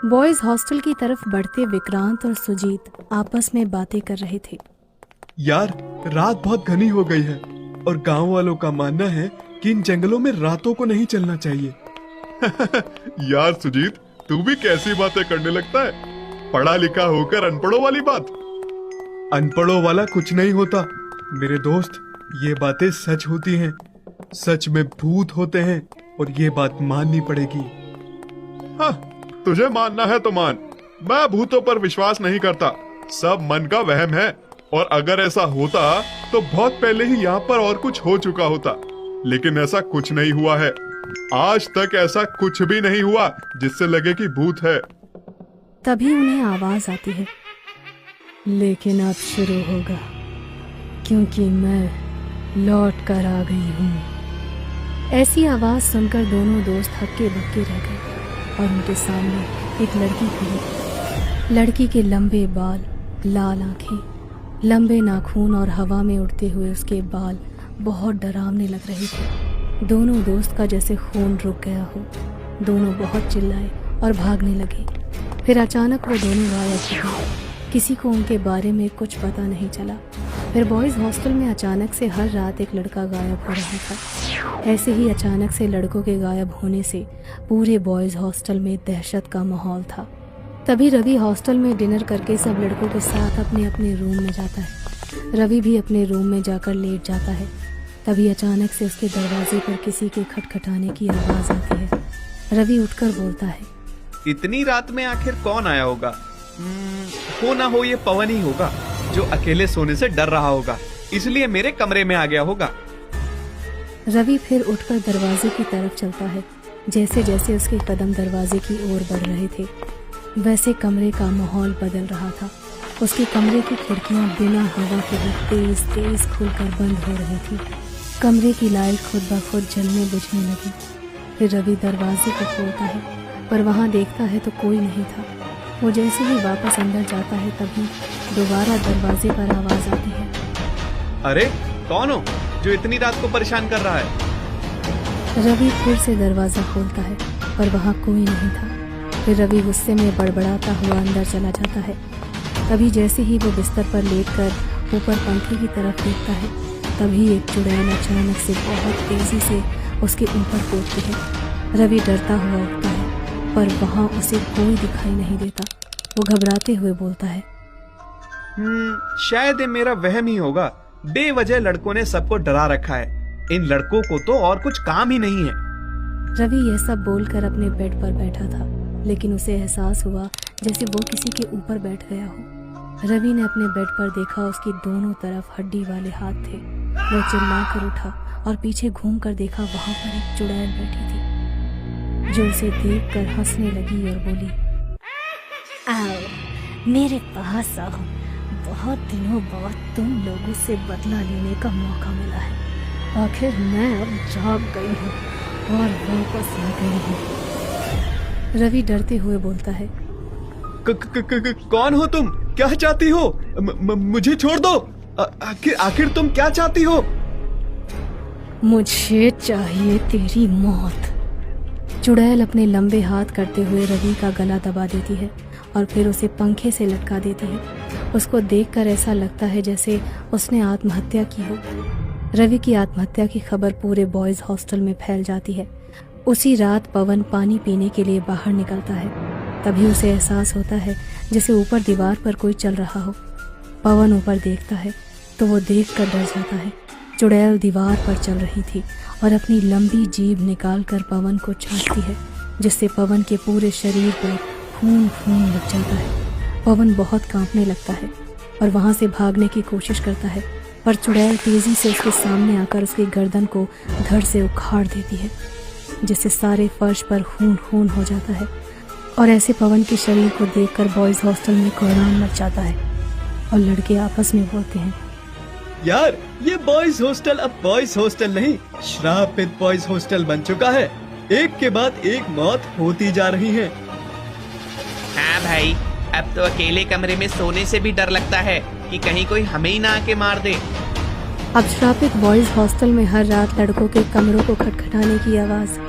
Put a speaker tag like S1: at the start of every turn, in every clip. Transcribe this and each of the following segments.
S1: Boys hostel की तरफ बढ़ते विक्रांत और सुजीत आपस में बातें कर रहे थे।
S2: यार, रात बहुत घनी हो गई है और गांव वालों का मानना है कि इन जंगलों में रातों को नहीं चलना चाहिए। यार सुजीत, तू भी कैसी बातें करने लगता है? पढ़ा लिखा होकर अनपढ़ों वाली बात। अनपढ़ों वाला कुछ नहीं होता मेरे दोस्त, ये बातें सच होती हैं। सच में भूत होते हैं और ये बात माननी पड़ेगी। हाँ, तुझे मानना है तो मान। मैं भूतों पर विश्वास नहीं करता, सब मन का वहम है। और अगर ऐसा होता तो बहुत पहले ही यहाँ पर और कुछ हो चुका होता, लेकिन ऐसा कुछ नहीं हुआ है। आज तक ऐसा कुछ भी नहीं हुआ जिससे लगे कि भूत है।
S1: तभी उन्हें आवाज आती है, लेकिन अब शुरू होगा क्योंकि मैं लौट कर आ गई हूँ। ऐसी आवाज सुनकर दोनों दोस्त हक्के बक्के रह गए और उनके सामने एक लड़की खड़ी। लड़की के लंबे बाल, लाल आंखें, लंबे नाखून और हवा में उड़ते हुए उसके बाल बहुत डरावने लग रहे थे। दोनों दोस्त का जैसे खून रुक गया हो। दोनों बहुत चिल्लाए और भागने लगे। फिर अचानक वो दोनों गायब हो गए। किसी को उनके बारे में कुछ पता नहीं चला। फिर बॉयज हॉस्टल में अचानक से हर रात एक लड़का गायब हो रहा था। ऐसे ही अचानक से लड़कों के गायब होने से पूरे बॉयज हॉस्टल में दहशत का माहौल था। तभी रवि हॉस्टल में डिनर करके सब लड़कों के साथ अपने अपने रूम में जाता है। रवि भी अपने रूम में जाकर लेट जाता है। तभी अचानक से उसके दरवाजे पर किसी के खटखटाने की आवाज आती है। रवि उठकर बोलता है,
S3: इतनी रात में आखिर कौन आया होगा? हो ना हो ये पवन ही होगा जो अकेले सोने से डर रहा होगा, इसलिए मेरे कमरे में आ गया होगा।
S1: रवि फिर उठकर दरवाजे की तरफ चलता है। जैसे जैसे उसके कदम दरवाजे की ओर बढ़ रहे थे, वैसे कमरे का माहौल बदल रहा था। उसके कमरे की खिड़कियां बिना हवा के ही तेज तेज खुलकर बंद हो रही थी। कमरे की लाइट खुद ब खुद जलने बुझने लगी। फिर रवि दरवाजे को खोलता है, पर वहां देखता है तो कोई नहीं था। वो जैसे ही वापस अंदर जाता है तभी दोबारा दरवाजे पर आवाज आती है,
S3: अरे कौन हो जो इतनी रात को परेशान कर रहा है?
S1: रवि फिर से दरवाजा खोलता है, पर वहां कोई नहीं था। फिर रवि गुस्से में बड़बड़ाता हुआ अंदर चला जाता है। तभी जैसे ही वो बिस्तर पर लेटकर ऊपर पंखे की तरफ देखता है, तभी एक चुड़ैल अचानक से बहुत तेजी से उसके ऊपर कूदती है। रवि डरता हुआ उठता है, पर वहां उसे कोई दिखाई नहीं देता। वो घबराते हुए बोलता है,
S3: शायद ये मेरा वहम ही होगा। बेवजह लड़कों ने सबको डरा रखा है। इन लड़कों को तो और कुछ काम ही नहीं है।
S1: रवि यह सब बोलकर अपने बेड पर बैठा था, लेकिन उसे एहसास हुआ जैसे वो किसी के ऊपर बैठ गया हो। रवि ने अपने बेड पर देखा, उसकी दोनों तरफ हड्डी वाले हाथ थे। वो चिल्लाकर उठा और पीछे घूमकर देखा, वहां पर एक चुड़ैल बैठी थी जो उसे देखकर हंसने लगी और बोली, आओ मेरे पास आओ, बहुत दिनों बाद तुम लोगों से बदला लेने का मौका मिला है। आखिर मैं अब जाग गई हूँ और वापस आ गई हूँ। रवि डरते हुए बोलता है,
S3: कौन हो तुम? क्या चाहती हो? मुझे छोड़ दो। आखिर तुम क्या चाहती हो?
S1: मुझे चाहिए तेरी मौत। चुड़ैल अपने लंबे हाथ करते हुए रवि का गला दबा देती है और फिर उसे पंखे से लटका देती है। उसको देखकर ऐसा लगता है जैसे उसने आत्महत्या की हो। रवि की आत्महत्या की खबर पूरे बॉयज हॉस्टल में फैल जाती है। उसी रात पवन पानी पीने के लिए बाहर निकलता है। तभी उसे एहसास होता है जैसे ऊपर दीवार पर कोई चल रहा हो। पवन ऊपर देखता है तो वो देखकर डर जाता है। चुड़ैल दीवार पर चल रही थी और अपनी लंबी जीभ निकालकर पवन को चाटती है, जिससे पवन के पूरे शरीर पर खून खून लग जाता है। पवन बहुत कांपने लगता है और वहां से भागने की कोशिश करता है, पर चुड़ैल तेजी से उसके सामने आकर उसकी गर्दन को धड़ से उखाड़ देती है, जिससे सारे फर्श पर खून खून हो जाता है। और ऐसे पवन के शरीर को देखकर बॉयज हॉस्टल में कोहराम मच जाता है और लड़के आपस में बोलते हैं,
S3: यार ये बॉयज हॉस्टल अब बॉयज हॉस्टल नहीं, श्रापित बॉयज हॉस्टल बन चुका है। एक के बाद एक मौत होती जा रही है।
S4: हाँ भाई, अब तो अकेले कमरे में सोने से भी डर लगता है कि कहीं कोई हमें ही ना आके मार दे।
S1: अब श्रापित बॉयज हॉस्टल में हर रात लड़कों के कमरों को खटखटाने की आवाज,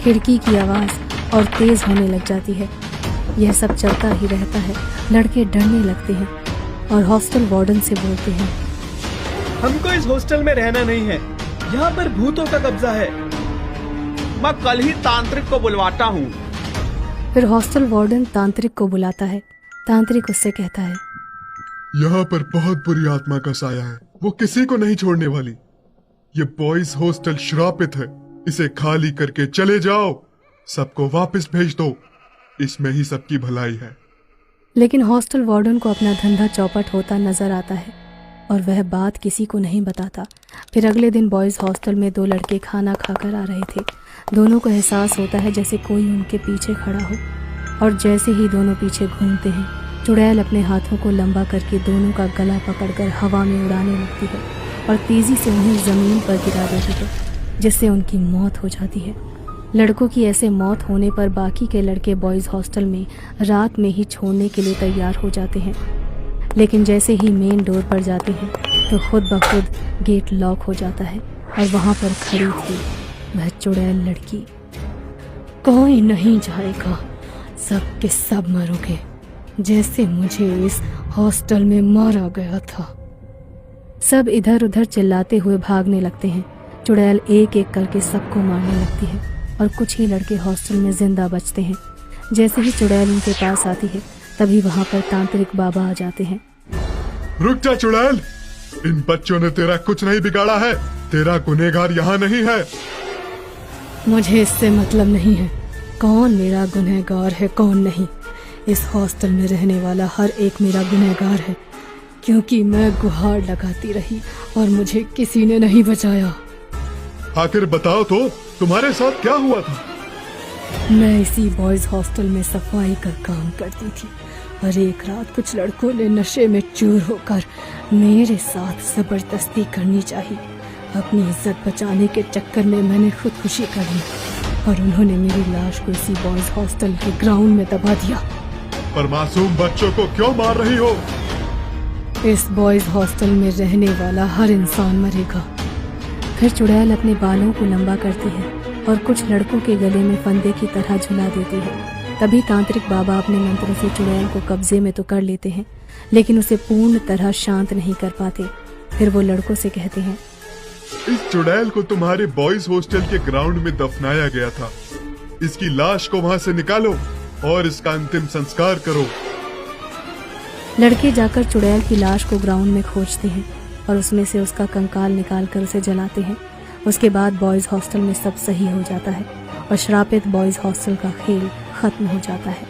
S1: खिड़की की आवाज और तेज होने लग जाती है। यह सब चलता ही रहता है। लड़के डरने लगते हैं और हॉस्टल वार्डन से बोलते हैं,
S3: हमको इस हॉस्टल में रहना नहीं है, यहाँ पर भूतों का कब्जा है। मैं कल ही तांत्रिक को बुलवाता हूँ।
S1: फिर हॉस्टल वार्डन तांत्रिक को बुलाता है। तांत्रिक उससे कहता है,
S2: यहाँ पर बहुत बुरी आत्मा का साया है, वो किसी को नहीं छोड़ने वाली। ये बॉयज हॉस्टल श्रापित है, इसे खाली करके चले जाओ, सबको वापस भेज दो, इसमें ही सबकी भलाई है।
S1: लेकिन हॉस्टल वार्डन को अपना धंधा चौपट होता नजर आता है और वह बात किसी को नहीं बताता। फिर अगले दिन बॉयज हॉस्टल में 2 लड़के खाना खाकर आ रहे थे। दोनों को एहसास होता है जैसे कोई उनके पीछे खड़ा हो, और जैसे ही दोनों पीछे घूमते हैं, चुड़ैल अपने हाथों को लंबा करके दोनों का गला पकड़कर हवा में उड़ाने लगती है और तेजी से उन्हें जमीन पर गिरा देती है, जिससे उनकी मौत हो जाती है। लड़कों की ऐसे मौत होने पर बाकी के लड़के बॉयज हॉस्टल में रात में ही छोड़ने के लिए तैयार हो जाते हैं। लेकिन जैसे ही मेन डोर पर जाते हैं तो खुद ब खुद गेट लॉक हो जाता है और वहां पर खड़ी थी वह चुड़ैल लड़की। कोई नहीं जाएगा, सब के सब मरोगे, जैसे मुझे इस हॉस्टल में मारा गया था। सब इधर उधर चिल्लाते हुए भागने लगते हैं। चुड़ैल एक एक करके सबको मारने लगती है और कुछ ही लड़के हॉस्टल में जिंदा बचते हैं। जैसे ही चुड़ैल उनके पास आती है तभी वहां पर तांत्रिक बाबा आ जाते हैं।
S2: रुक जा चुड़ैल, इन बच्चों ने तेरा कुछ नहीं बिगाड़ा है, तेरा गुनहगार यहाँ नहीं है।
S1: मुझे इससे मतलब नहीं है कौन मेरा गुनहगार है कौन नहीं। इस हॉस्टल में रहने वाला हर एक मेरा गुनहगार है, क्योंकि मैं गुहार लगाती रही और मुझे किसी ने नहीं बचाया।
S2: आखिर बताओ तो, तुम्हारे साथ क्या हुआ था?
S1: मैं इसी बॉयज हॉस्टल में सफाई का काम करती थी और एक रात कुछ लड़कों ने नशे में चूर होकर मेरे साथ जबरदस्ती करनी चाहिए। अपनी इज्जत बचाने के चक्कर में मैंने खुदकुशी कर ली और उन्होंने मेरी लाश को इसी बॉयज हॉस्टल के ग्राउंड में दबा दिया।
S2: पर मासूम बच्चों को क्यों मार रही हो?
S1: इस बॉयज हॉस्टल में रहने वाला हर इंसान मरेगा। फिर चुड़ैल अपने बालों को लंबा करती है और कुछ लड़कों के गले में फंदे की तरह झुला देती है। तभी तांत्रिक बाबा अपने मंत्र से चुड़ैल को कब्जे में तो कर लेते हैं, लेकिन उसे पूर्ण तरह शांत नहीं कर पाते। फिर वो लड़कों से कहते हैं,
S2: इस चुड़ैल को तुम्हारे बॉयज हॉस्टल के ग्राउंड में दफनाया गया था, इसकी लाश को वहां से निकालो और इसका अंतिम संस्कार करो।
S1: लड़के जाकर चुड़ैल की लाश को ग्राउंड में खोजते हैं और उसमें से उसका कंकाल निकालकर उसे जलाते हैं। उसके बाद बॉयज हॉस्टल में सब सही हो जाता है और श्रापित बॉयज हॉस्टल का खेल खत्म हो जाता है।